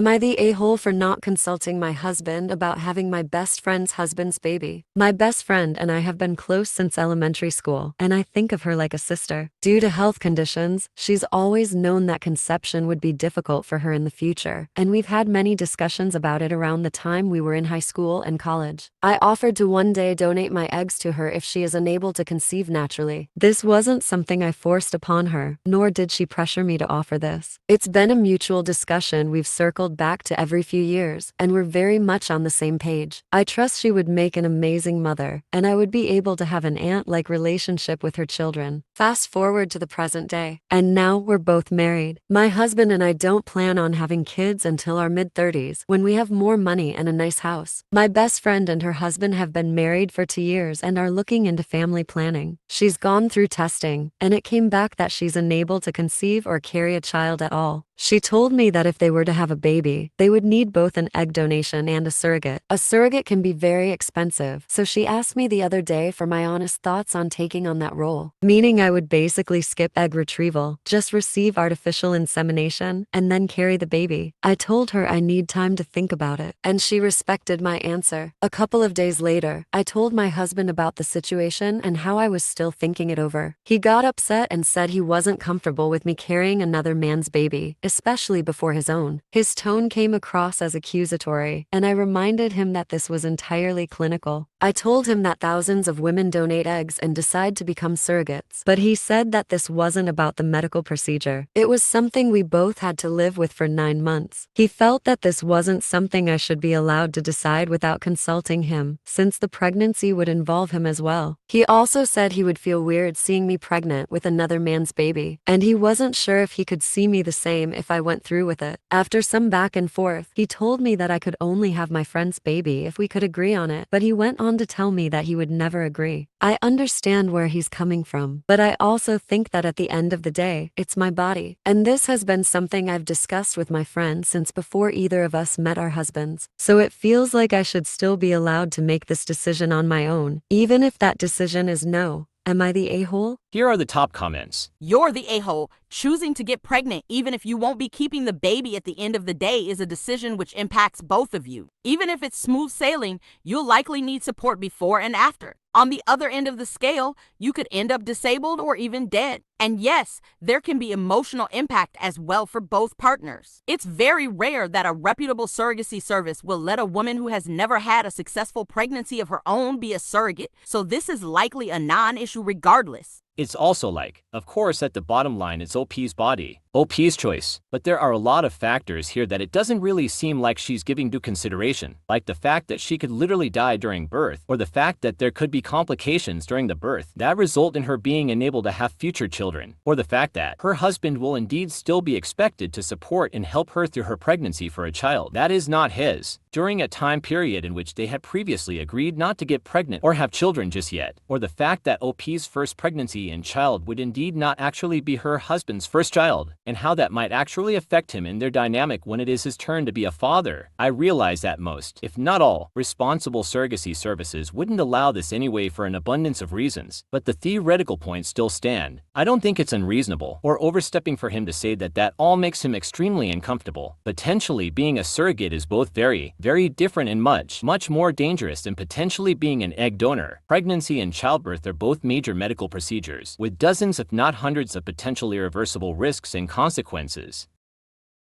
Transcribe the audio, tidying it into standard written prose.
Am I the a-hole for not consulting my husband about having my best friend's husband's baby? My best friend and I have been close since elementary school, and I think of her like a sister. Due to health conditions, she's always known that conception would be difficult for her in the future, and we've had many discussions about it around the time we were in high school and college. I offered to one day donate my eggs to her if she is unable to conceive naturally. This wasn't something I forced upon her, nor did she pressure me to offer this. It's been a mutual discussion we've circled back to every few years, and we're very much on the same page. I trust she would make an amazing mother, and I would be able to have an aunt-like relationship with her children. Fast forward to the present day, and now we're both married. My husband and I don't plan on having kids until our mid-30s, when we have more money and a nice house. My best friend and her husband have been married for 2 years and are looking into family planning. She's gone through testing, and it came back that she's unable to conceive or carry a child at all. She told me that if they were to have a baby, they would need both an egg donation and a surrogate. A surrogate can be very expensive, so she asked me the other day for my honest thoughts on taking on that role. Meaning I would basically skip egg retrieval, just receive artificial insemination, and then carry the baby. I told her I need time to think about it, and she respected my answer. A couple of days later, I told my husband about the situation and how I was still thinking it over. He got upset and said he wasn't comfortable with me carrying another man's baby, especially before his own. His tone came across as accusatory, and I reminded him that this was entirely clinical. I told him that thousands of women donate eggs and decide to become surrogates, but he said that this wasn't about the medical procedure. It was something we both had to live with for 9 months. He felt that this wasn't something I should be allowed to decide without consulting him, since the pregnancy would involve him as well. He also said he would feel weird seeing me pregnant with another man's baby, and he wasn't sure if he could see me the same if I went through with it. After some back and forth, he told me that I could only have my friend's baby if we could agree on it, but he went on to tell me that he would never agree. I understand where he's coming from, but I also think that at the end of the day, it's my body. And this has been something I've discussed with my friend since before either of us met our husbands. So it feels like I should still be allowed to make this decision on my own, even if that decision is no. Am I the a-hole? Here are the top comments. You're the a-hole. Choosing to get pregnant, even if you won't be keeping the baby at the end of the day, is a decision which impacts both of you. Even if it's smooth sailing, you'll likely need support before and after. On the other end of the scale, you could end up disabled or even dead. And yes, there can be emotional impact as well for both partners. It's very rare that a reputable surrogacy service will let a woman who has never had a successful pregnancy of her own be a surrogate, so this is likely a non-issue regardless. It's also like, of course at the bottom line it's OP's body, OP's choice. But there are a lot of factors here that it doesn't really seem like she's giving due consideration, like the fact that she could literally die during birth, or the fact that there could be complications during the birth that result in her being unable to have future children, or the fact that her husband will indeed still be expected to support and help her through her pregnancy for a child that is not his, during a time period in which they had previously agreed not to get pregnant or have children just yet, or the fact that OP's first pregnancy and child would indeed not actually be her husband's first child, and how that might actually affect him in their dynamic when it is his turn to be a father. I realize that most, if not all, responsible surrogacy services wouldn't allow this anyway for an abundance of reasons, but the theoretical points still stand. I don't think it's unreasonable or overstepping for him to say that that all makes him extremely uncomfortable. Potentially being a surrogate is both very different and much more dangerous than potentially being an egg donor. Pregnancy and childbirth are both major medical procedures, with dozens if not hundreds of potential irreversible risks and consequences.